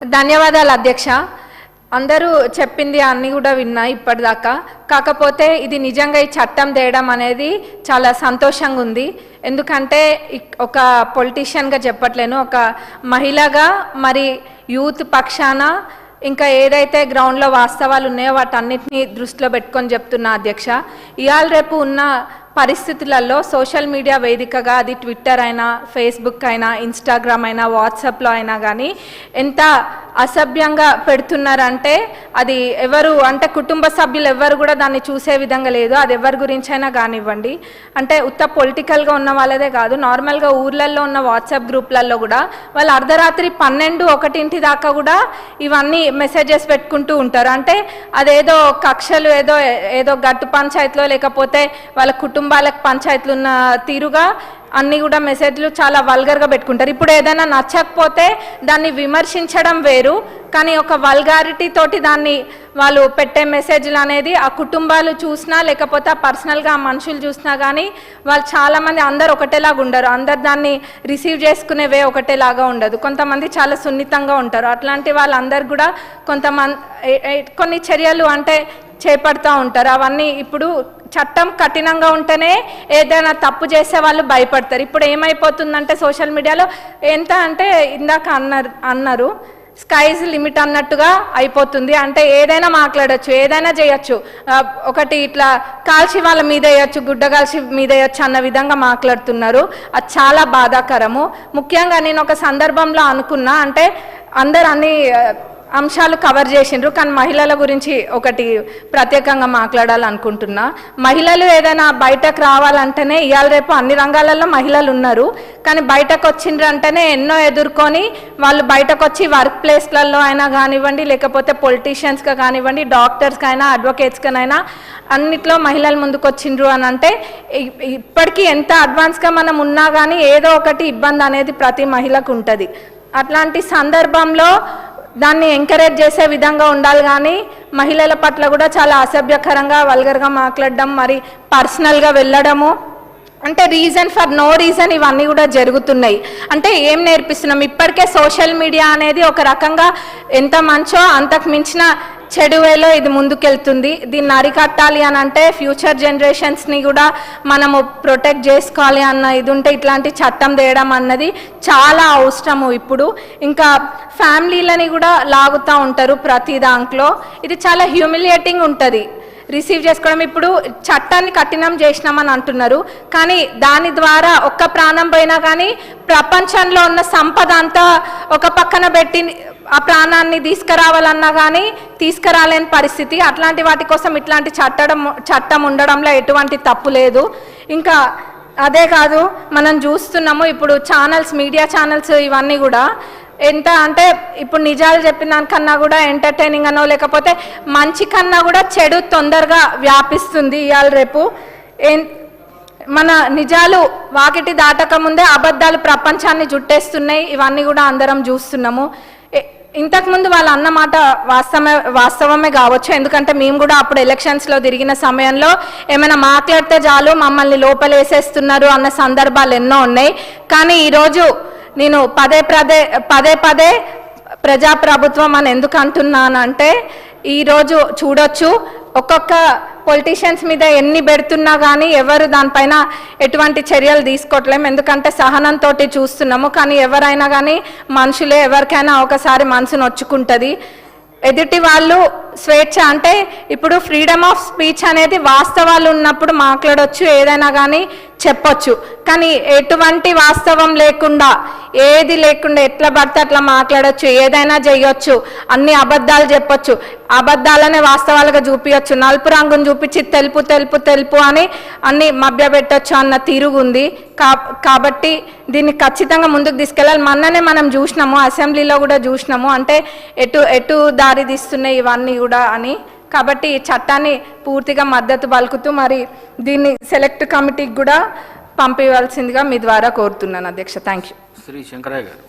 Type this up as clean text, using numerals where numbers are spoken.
ధన్యవాదాలు అధ్యక్ష. అందరూ చెప్పింది అన్నీ కూడా విన్నా ఇప్పటిదాకా. కాకపోతే ఇది నిజంగా ఈ చట్టం తేయడం అనేది చాలా సంతోషంగా ఉంది. ఎందుకంటే ఒక పొలిటీషియన్గా చెప్పట్లేను, ఒక మహిళగా మరి యూత్ పక్షాన ఇంకా ఏదైతే గ్రౌండ్లో వాస్తవాలు ఉన్నాయో వాటన్నిటిని దృష్టిలో పెట్టుకొని చెప్తున్నా అధ్యక్ష. ఇవాళ రేపు ఉన్న పరిస్థితులలో సోషల్ మీడియా వేదికగా, అది ట్విట్టర్ అయినా, ఫేస్బుక్ అయినా, ఇన్స్టాగ్రామ్ అయినా, వాట్సాప్లో అయినా కానీ ఎంత అసభ్యంగా పెడుతున్నారంటే అది ఎవరు అంటే కుటుంబ సభ్యులు ఎవరు కూడా దాన్ని చూసే విధంగా లేదు. అది ఎవరి గురించి అయినా కానివ్వండి, అంటే ఉత్త పొలిటికల్గా ఉన్న వాళ్ళదే కాదు, నార్మల్గా ఊర్లలో ఉన్న వాట్సాప్ గ్రూప్లలో కూడా వాళ్ళు అర్ధరాత్రి 12-1 దాకా కూడా ఇవన్నీ మెసేజెస్ పెట్టుకుంటూ ఉంటారు. అంటే అదేదో కక్షలు ఏదో గట్టు పంచాయతీలో లేకపోతే వాళ్ళ కుటుంబాలకు పంచాయతీలు ఉన్న తీరుగా అన్నీ కూడా మెసేజ్లు చాలా వల్గర్గా పెట్టుకుంటారు. ఇప్పుడు ఏదైనా నచ్చకపోతే దాన్ని విమర్శించడం వేరు, కానీ ఒక వల్గారిటీ తోటి దాన్ని వాళ్ళు పెట్టే మెసేజ్లు అనేది ఆ కుటుంబాలు చూసినా లేకపోతే పర్సనల్గా ఆ మనుషులు చూసినా కానీ వాళ్ళు చాలామంది అందరు ఒకటేలాగా ఉండరు, అందరు దాన్ని రిసీవ్ చేసుకునేవే ఒకటేలాగా ఉండదు. కొంతమంది చాలా సున్నితంగా ఉంటారు. అట్లాంటి వాళ్ళందరూ కూడా కొన్ని చర్యలు అంటే చేపడుతూ ఉంటారు. అవన్నీ ఇప్పుడు చట్టం కఠినంగా ఉంటేనే ఏదైనా తప్పు చేసే వాళ్ళు భయపడతారు. ఇప్పుడు ఏమైపోతుందంటే సోషల్ మీడియాలో ఎంత అంటే ఇందాక అన్నారు స్కైజ్ లిమిట్ అన్నట్టుగా అయిపోతుంది. అంటే ఏదైనా మాట్లాడచ్చు, ఏదైనా చేయొచ్చు, ఒకటి ఇట్లా కాల్చి వాళ్ళ మీద వేయచ్చు, గుడ్డ కాల్చి మీద వేయచ్చు అన్న విధంగా మాట్లాడుతున్నారు. అది చాలా బాధాకరము. ముఖ్యంగా నేను ఒక సందర్భంలో అనుకున్నా, అంటే అందరు అన్ని అంశాలు కవర్ చేసిండ్రు, కానీ మహిళల గురించి ఒకటి ప్రత్యేకంగా మాట్లాడాలనుకుంటున్నా. మహిళలు ఏదైనా బయటకు రావాలంటేనే ఇవాళ రేపు అన్ని రంగాలలో మహిళలు ఉన్నారు, కానీ బయటకు వచ్చిండ్రు అంటేనే ఎన్నో ఎదుర్కొని వాళ్ళు బయటకు వచ్చి వర్క్ ప్లేస్లలో అయినా కానివ్వండి, లేకపోతే పొలిటీషియన్స్గా కానివ్వండి, డాక్టర్స్కి అయినా, అడ్వకేట్స్కైనా అన్నిట్లో మహిళలు ముందుకు వచ్చిండ్రు అని అంటే ఇప్పటికీ ఎంత అడ్వాన్స్గా మనం ఉన్నా కానీ ఏదో ఒకటి ఇబ్బంది అనేది ప్రతి మహిళకు ఉంటుంది. అట్లాంటి సందర్భంలో దాన్ని ఎంకరేజ్ చేసే విధంగా ఉండాలి, కానీ మహిళల పట్ల కూడా చాలా అసభ్యకరంగా వల్గర్గా మాట్లాడడం, మరి పర్సనల్గా వెళ్ళడము, అంటే రీజన్ ఫర్ నో రీజన్ ఇవన్నీ కూడా జరుగుతున్నాయి. అంటే ఏం నేర్పిస్తున్నాం? ఇప్పటికే సోషల్ మీడియా అనేది ఒక రకంగా ఎంత మంచో అంతకు మించిన చెడు వేలో ఇది ముందుకెళ్తుంది. దీన్ని అరికట్టాలి అని అంటే ఫ్యూచర్ జనరేషన్స్ని కూడా మనము ప్రొటెక్ట్ చేసుకోవాలి అన్న ఇది ఉంటే ఇట్లాంటి చట్టం తేయడం అన్నది చాలా అవసరము. ఇప్పుడు ఇంకా ఫ్యామిలీలని కూడా లాగుతూ ఉంటారు ప్రతి దాంట్లో. ఇది చాలా హ్యూమిలియేటింగ్ ఉంటుంది రిసీవ్ చేసుకోవడం. ఇప్పుడు చట్టాన్ని కఠినం చేసినామని అంటున్నారు, కానీ దాని ద్వారా ఒక్క ప్రాణం పోయినా కానీ ప్రపంచంలో ఉన్న సంపద అంతా ఒక పక్కన పెట్టి ఆ ప్రాణాన్ని తీసుకురావాలన్నా కానీ తీసుకురాలేని పరిస్థితి. అట్లాంటి వాటి కోసం ఇట్లాంటి చట్టం ఉండడంలో ఎటువంటి తప్పు లేదు. ఇంకా అదే కాదు, మనం చూస్తున్నాము ఇప్పుడు ఛానల్స్, మీడియా ఛానల్స్ ఇవన్నీ కూడా ఎంత అంటే ఇప్పుడు నిజాలు చెప్పిన దానికన్నా కూడా ఎంటర్టైనింగ్ అనో లేకపోతే మంచి కన్నా కూడా చెడు తొందరగా వ్యాపిస్తుంది. ఇవాళ రేపు మన నిజాలు వాకిటి దాటక ముందే అబద్ధాలు ప్రపంచాన్ని జుట్టేస్తున్నాయి. ఇవన్నీ కూడా అందరం చూస్తున్నాము. ఇంతకుముందు వాళ్ళు అన్నమాట వాస్తవమే కావచ్చు, ఎందుకంటే మేము కూడా అప్పుడు ఎలక్షన్స్లో తిరిగిన సమయంలో ఏమైనా మాట్లాడితే చాలు మమ్మల్ని లోపలేసేస్తున్నారు అన్న సందర్భాలు ఎన్నో ఉన్నాయి. కానీ ఈరోజు నేను పదే ప్రజాప్రభుత్వం అని ఎందుకు అంటున్నానంటే ఈరోజు చూడొచ్చు ఒక్కొక్క పొలిటీషియన్స్ మీద ఎన్ని పెడుతున్నా కానీ ఎవరు దానిపైన ఎటువంటి చర్యలు తీసుకోవట్లేము, ఎందుకంటే సహనంతో చూస్తున్నాము. కానీ ఎవరైనా కానీ మనుషులే, ఎవరికైనా ఒకసారి మనసు నొచ్చుకుంటుంది. ఎదుటి వాళ్ళు స్వేచ్ఛ అంటే ఇప్పుడు ఫ్రీడమ్ ఆఫ్ స్పీచ్ అనేది వాస్తవాలు ఉన్నప్పుడు మాట్లాడవచ్చు, ఏదైనా కానీ చెప్పొచ్చు. కానీ ఎటువంటి వాస్తవం లేకుండా, ఏది లేకుండా ఎట్లా పడితే అట్లా మాట్లాడచ్చు, ఏదైనా చేయొచ్చు, అన్ని అబద్ధాలు చెప్పొచ్చు, అబద్ధాలనే వాస్తవాలుగా చూపించచ్చు, నలుపు రంగును చూపించి తెలుపు తెలుపు తెలుపు అని అన్ని మభ్యపెట్టచ్చు అన్న తిరుగుంది. కాబట్టి దీన్ని ఖచ్చితంగా ముందుకు తీసుకెళ్ళాలి. మొన్ననే మనం చూసినాము, అసెంబ్లీలో కూడా చూసినాము, అంటే ఎటు దారి తీస్తున్నాయి ఇవన్నీ కూడా అని. కాబట్టి ఈ చట్టాన్ని పూర్తిగా మద్దతు పలుకుతూ మరి దీన్ని సెలెక్ట్ కమిటీకి కూడా పంపించాల్సిందిగా మీ ద్వారా కోరుతున్నాను అధ్యక్ష. Thank you. శ్రీ శంకరయ్య గారు.